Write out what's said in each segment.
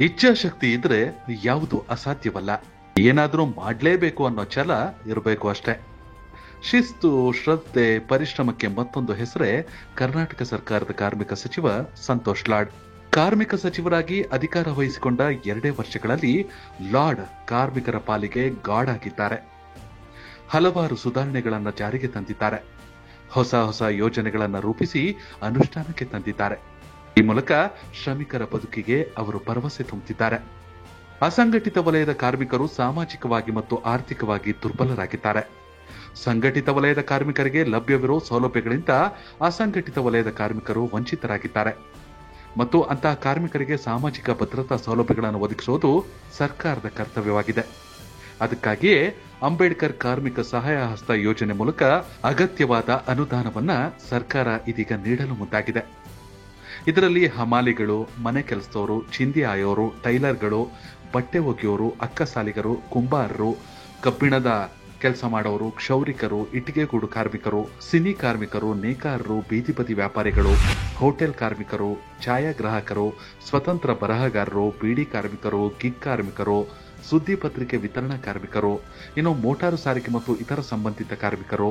ಇಚ್ಛಾಶಕ್ತಿ ಇದ್ರೆ ಯಾವುದು ಅಸಾಧ್ಯವಲ್ಲ. ಏನಾದ್ರೂ ಮಾಡ್ಲೇಬೇಕು ಅನ್ನೋ ಛಲ ಇರಬೇಕು ಅಷ್ಟೇ. ಶಿಸ್ತು, ಶ್ರದ್ಧೆ, ಪರಿಶ್ರಮಕ್ಕೆ ಮತ್ತೊಂದು ಹೆಸರೇ ಕರ್ನಾಟಕ ಸರ್ಕಾರದ ಕಾರ್ಮಿಕ ಸಚಿವ ಸಂತೋಷ್ ಲಾಡ್. ಕಾರ್ಮಿಕ ಸಚಿವರಾಗಿ ಅಧಿಕಾರ ವಹಿಸಿಕೊಂಡ 2 ವರ್ಷಗಳಲ್ಲಿ ಲಾಡ್ ಕಾರ್ಮಿಕರ ಪಾಲಿಗೆ ಗಾಡ್ ಆಗಿದ್ದಾರೆ. ಹಲವಾರು ಸುಧಾರಣೆಗಳನ್ನು ಜಾರಿಗೆ ತಂದಿದ್ದಾರೆ. ಹೊಸ ಹೊಸ ಯೋಜನೆಗಳನ್ನು ರೂಪಿಸಿ ಅನುಷ್ಠಾನಕ್ಕೆ ತಂದಿದ್ದಾರೆ. ಈ ಮೂಲಕ ಶ್ರಮಿಕರ ಬದುಕಿಗೆ ಅವರು ಭರವಸೆ ತುಂಬುತ್ತಿದ್ದಾರೆ. ಅಸಂಘಟಿತ ವಲಯದ ಕಾರ್ಮಿಕರು ಸಾಮಾಜಿಕವಾಗಿ ಮತ್ತು ಆರ್ಥಿಕವಾಗಿ ದುರ್ಬಲರಾಗಿದ್ದಾರೆ. ಸಂಘಟಿತ ವಲಯದ ಕಾರ್ಮಿಕರಿಗೆ ಲಭ್ಯವಿರೋ ಸೌಲಭ್ಯಗಳಿಂದ ಅಸಂಘಟಿತ ವಲಯದ ಕಾರ್ಮಿಕರು ವಂಚಿತರಾಗಿದ್ದಾರೆ ಮತ್ತು ಅಂತಹ ಕಾರ್ಮಿಕರಿಗೆ ಸಾಮಾಜಿಕ ಭದ್ರತಾ ಸೌಲಭ್ಯಗಳನ್ನು ಒದಗಿಸುವುದು ಸರ್ಕಾರದ ಕರ್ತವ್ಯವಾಗಿದೆ. ಅದಕ್ಕಾಗಿಯೇ ಅಂಬೇಡ್ಕರ್ ಕಾರ್ಮಿಕ ಸಹಾಯ ಹಸ್ತ ಯೋಜನೆ ಮೂಲಕ ಅಗತ್ಯವಾದ ಅನುದಾನವನ್ನ ಸರ್ಕಾರ ಇದೀಗ ನೀಡಲು ಮುಂದಾಗಿದೆ. ಇದರಲ್ಲಿ ಹಮಾಲಿಗಳು, ಮನೆ ಕೆಲಸದವರು, ಚಿಂದಿ ಆಯೋರು, ಟೈಲರ್ಗಳು, ಬಟ್ಟೆ ಒಗೆಯೋರು, ಅಕ್ಕಸಾಲಿಗರು, ಕುಂಬಾರರು, ಕಬ್ಬಿಣದ ಕೆಲಸ ಮಾಡೋರು, ಕ್ಷೌರಿಕರು, ಇಟ್ಟಿಗೆಗೂಡು ಕಾರ್ಮಿಕರು, ಸಿನಿ ಕಾರ್ಮಿಕರು, ನೇಕಾರರು, ಬೀದಿ ಬದಿ ವ್ಯಾಪಾರಿಗಳು, ಹೋಟೆಲ್ ಕಾರ್ಮಿಕರು, ಛಾಯಾಗ್ರಾಹಕರು, ಸ್ವತಂತ್ರ ಬರಹಗಾರರು, ಬೀಡಿ ಕಾರ್ಮಿಕರು, ಗಿಗ್ ಕಾರ್ಮಿಕರು, ಸುದ್ದಿ ಪತ್ರಿಕೆ ವಿತರಣಾ ಕಾರ್ಮಿಕರು, ಇನ್ನು ಮೋಟಾರು ಸಾರಿಗೆ ಮತ್ತು ಇತರ ಸಂಬಂಧಿತ ಕಾರ್ಮಿಕರು,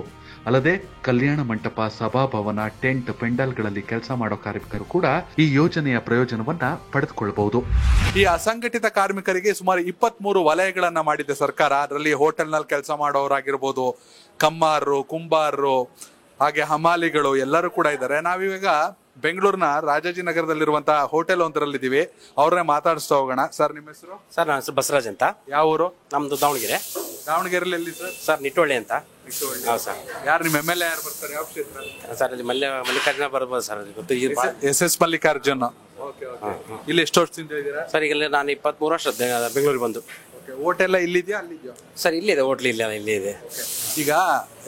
ಅಲ್ಲದೆ ಕಲ್ಯಾಣ ಮಂಟಪ, ಸಭಾಭವನ, ಟೆಂಟ್, ಪೆಂಡಾಲ್ಗಳಲ್ಲಿ ಕೆಲಸ ಮಾಡೋ ಕಾರ್ಮಿಕರು ಕೂಡ ಈ ಯೋಜನೆಯ ಪ್ರಯೋಜನವನ್ನ ಪಡೆದುಕೊಳ್ಳಬಹುದು. ಈ ಅಸಂಘಟಿತ ಕಾರ್ಮಿಕರಿಗೆ ಸುಮಾರು 23 ವಲಯಗಳನ್ನ ಮಾಡಿದೆ ಸರ್ಕಾರ. ಅದರಲ್ಲಿ ಹೋಟೆಲ್ನಲ್ಲಿ ಕೆಲಸ ಮಾಡೋರಾಗಿರ್ಬೋದು, ಕಮ್ಮಾರರು, ಕುಂಬಾರರು, ಹಾಗೆ ಹಮಾಲಿಗಳು ಎಲ್ಲರೂ ಕೂಡ ಇದ್ದಾರೆ. ನಾವಿವಾಗ ಬೆಂಗಳೂರಿನ ರಾಜಾಜಿನಗರದಲ್ಲಿರುವಂತಹ ಹೋಟೆಲ್ ಒಂದರಲ್ಲಿದ್ದೀವಿ. ಅವ್ರನ್ನೇ ಮಾತಾಡಿಸ್ತಾ ಹೋಗೋಣ. ಸರ್, ನಿಮ್ಮ ಹೆಸರು? ಸರ್, ನನ್ನ ಹೆಸರು ಬಸವರಾಜ್ ಅಂತ. ಯಾವ ಊರು? ನಮ್ದು ದಾವಣಗೆರೆ. ದಾವಣಗೆರೆಯಲ್ಲಿ ಎಲ್ಲಿ ಸರ್? ಸರ್, ನಿಟ್ಟೊಳ್ಳಿ ಅಂತ. ಹೌದು ಸರ್. ಯಾರು ನಿಮ್ಮ MLA ಯಾರು ಬರ್ತಾರೆ? ಯಾವ ಕ್ಷೇತ್ರ ಸರ್? ಅಲ್ಲಿ ಮಲ್ಲಿಕಾರ್ಜುನ ಬರ್ಬೋದು ಸರ್. SS ಮಲ್ಲಿಕಾರ್ಜುನ್. ಇಲ್ಲಿ ಎಷ್ಟು ವರ್ಷದಿಂದ ಇದ್ದೀರಾ ಸರ್? ಈಗ ನಾನು 23 ವರ್ಷ ಬೆಂಗಳೂರಿಗೆ ಬಂದು. ಹೋಟೆಲ್ ಇಲ್ಲಿದೆಯಾ ಅಲ್ಲಿದೆಯಾ? ಸರ್, ಇಲ್ಲಿದೆ ಹೋಟ್ಲ್, ಇಲ್ಲಿ ಇದೆ. ಈಗ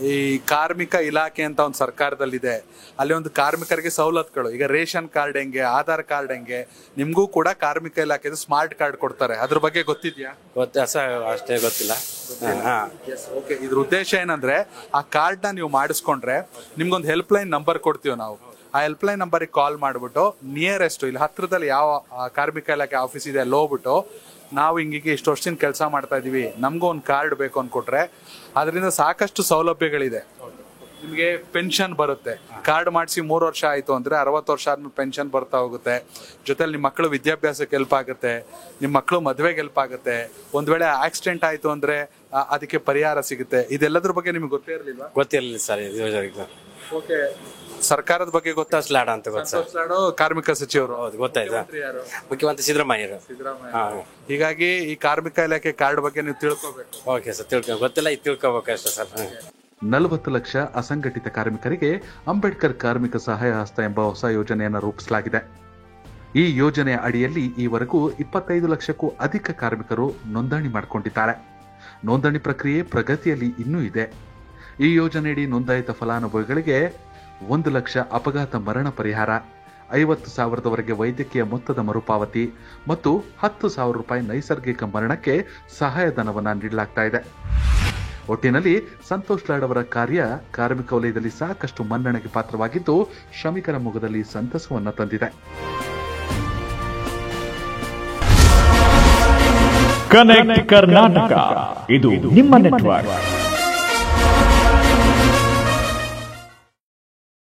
ಈ ಕಾರ್ಮಿಕ ಇಲಾಖೆ ಅಂತ ಒಂದು ಸರ್ಕಾರದಲ್ಲಿದೆ. ಅಲ್ಲಿ ಒಂದು ಕಾರ್ಮಿಕರಿಗೆ ಸವಲತ್ತುಗಳು, ಈಗ ರೇಷನ್ ಕಾರ್ಡ್ ಹೆಂಗೆ, ಆಧಾರ್ ಕಾರ್ಡ್ ಹೆಂಗೆ, ನಿಮ್ಗೂ ಕೂಡ ಕಾರ್ಮಿಕ ಇಲಾಖೆ ಸ್ಮಾರ್ಟ್ ಕಾರ್ಡ್ ಕೊಡ್ತಾರೆ. ಅದ್ರ ಬಗ್ಗೆ ಗೊತ್ತಿದ್ಯಾ? ಗೊತ್ತಾ ಸರ್? ಅಷ್ಟೇ ಗೊತ್ತಿಲ್ಲ. ಇದ್ರ ಉದ್ದೇಶ ಏನಂದ್ರೆ, ಆ ಕಾರ್ಡ್ ನ ನೀವು ಮಾಡಿಸ್ಕೊಂಡ್ರೆ ನಿಮ್ಗೊಂದು ಹೆಲ್ಪ್ ಲೈನ್ ನಂಬರ್ ಕೊಡ್ತೀವಿ ನಾವು. ಆ ಹೆಲ್ಪ್ ಲೈನ್ ನಂಬರ್ಗೆ ಕಾಲ್ ಮಾಡ್ಬಿಟ್ಟು ನಿಯರೆಸ್ಟ್ ಇಲ್ಲಿ ಹತ್ರದಲ್ಲಿ ಯಾವ ಕಾರ್ಮಿಕ ಇಲಾಖೆ ಆಫೀಸ್ ಇದೆ ಅಲ್ಲಿ ಹೋಗ್ಬಿಟ್ಟು, ನಾವು ಹಿಂಗಿಗೆ ಇಷ್ಟು ವರ್ಷದಿಂದ ಕೆಲಸ ಮಾಡ್ತಾ ಇದೀವಿ, ನಮಗೂ ಒಂದು ಕಾರ್ಡ್ ಬೇಕು ಅಂದ್ಕೊಟ್ರೆ ಅದರಿಂದ ಸಾಕಷ್ಟು ಸೌಲಭ್ಯಗಳಿದೆ. ನಿಮಗೆ ಪೆನ್ಷನ್ ಬರುತ್ತೆ. ಕಾರ್ಡ್ ಮಾಡಿಸಿ 3 ವರ್ಷ ಆಯಿತು ಅಂದರೆ 60 ವರ್ಷ ಆದ್ಮೇಲೆ ಪೆನ್ಷನ್ ಬರ್ತಾ ಹೋಗುತ್ತೆ. ಜೊತೆಲಿ ನಿಮ್ಮ ಮಕ್ಕಳು ವಿದ್ಯಾಭ್ಯಾಸಕ್ಕೆ ಹೆಲ್ಪ್ ಆಗುತ್ತೆ, ನಿಮ್ಮ ಮಕ್ಕಳು ಮದುವೆಗೆ ಹೆಲ್ಪ್ ಆಗುತ್ತೆ. ಒಂದು ವೇಳೆ ಆಕ್ಸಿಡೆಂಟ್ ಆಯಿತು ಅಂದರೆ ಅದಕ್ಕೆ ಪರಿಹಾರ ಸಿಗುತ್ತೆ. ಇದೆಲ್ಲದ್ರ ಬಗ್ಗೆ ನಿಮ್ಗೆ ಗೊತ್ತೇ ಇರಲಿಲ್ಲ? ಗೊತ್ತಿರಲಿಲ್ಲ ಸರ್. ಓಕೆ, ಸರ್ಕಾರದ ಬಗ್ಗೆ ಗೊತ್ತಾ? ಲಾಡ ಅಂತ ಗೊತ್ತಾ? ಕಾರ್ಮಿಕ ಸಚಿವರು. ಹೌದು, ಗೊತ್ತಾಯ್ತು. ಮುಖ್ಯಮಂತ್ರಿ ಸಿದ್ದರಾಮಯ್ಯರು. ಹೀಗಾಗಿ ಈ ಕಾರ್ಮಿಕ ಇಲಾಖೆ ಕಾರ್ಡ್ ಬಗ್ಗೆ ನೀವು ತಿಳ್ಕೋಬೇಕು. ಓಕೆ ಸರ್, ಗೊತ್ತಿಲ್ಲ, ಇದು ತಿಳ್ಕೋಬೇಕು ಅಷ್ಟೇ ಸರ್. 40 ಲಕ್ಷ ಅಸಂಘಟಿತ ಕಾರ್ಮಿಕರಿಗೆ ಅಂಬೇಡ್ಕರ್ ಕಾರ್ಮಿಕ ಸಹಾಯ ಹಸ್ತ ಎಂಬ ಹೊಸ ಯೋಜನೆಯನ್ನು ರೂಪಿಸಲಾಗಿದೆ. ಈ ಯೋಜನೆಯ ಅಡಿಯಲ್ಲಿ ಈವರೆಗೂ 25 ಲಕ್ಷಕ್ಕೂ ಅಧಿಕ ಕಾರ್ಮಿಕರು ನೋಂದಣಿ ಮಾಡಿಕೊಂಡಿದ್ದಾರೆ. ನೋಂದಣಿ ಪ್ರಕ್ರಿಯೆ ಪ್ರಗತಿಯಲ್ಲಿ ಇನ್ನೂ ಇದೆ. ಈ ಯೋಜನೆಯಡಿ ನೋಂದಾಯಿತ ಫಲಾನುಭವಿಗಳಿಗೆ 1 ಲಕ್ಷ ಅಪಘಾತ ಮರಣ ಪರಿಹಾರ, 50,000ವರೆಗೆ ವೈದ್ಯಕೀಯ ಮೊತ್ತದ ಮರುಪಾವತಿ ಮತ್ತು 10,000 ರೂಪಾಯಿ ನೈಸರ್ಗಿಕ ಮರಣಕ್ಕೆ ಸಹಾಯಧನವನ್ನು ನೀಡಲಾಗ್ತಾ ಇದೆ. ಒಟ್ಟಿನಲ್ಲಿ ಸಂತೋಷ್ ಲಾಡ್ ಅವರ ಕಾರ್ಯ ಕಾರ್ಮಿಕ ವಲಯದಲ್ಲಿ ಸಾಕಷ್ಟು ಮನ್ನಣೆಗೆ ಪಾತ್ರವಾಗಿದ್ದು ಶ್ರಮಿಕರ ಮೊಗದಲ್ಲಿ ಸಂತಸವನ್ನು ತಂದಿದೆ. ಕನೆಕ್ಟ್ ಕರ್ನಾಟಕ, ಇದು ನಿಮ್ಮ ನೆಟ್ವರ್ಕ್.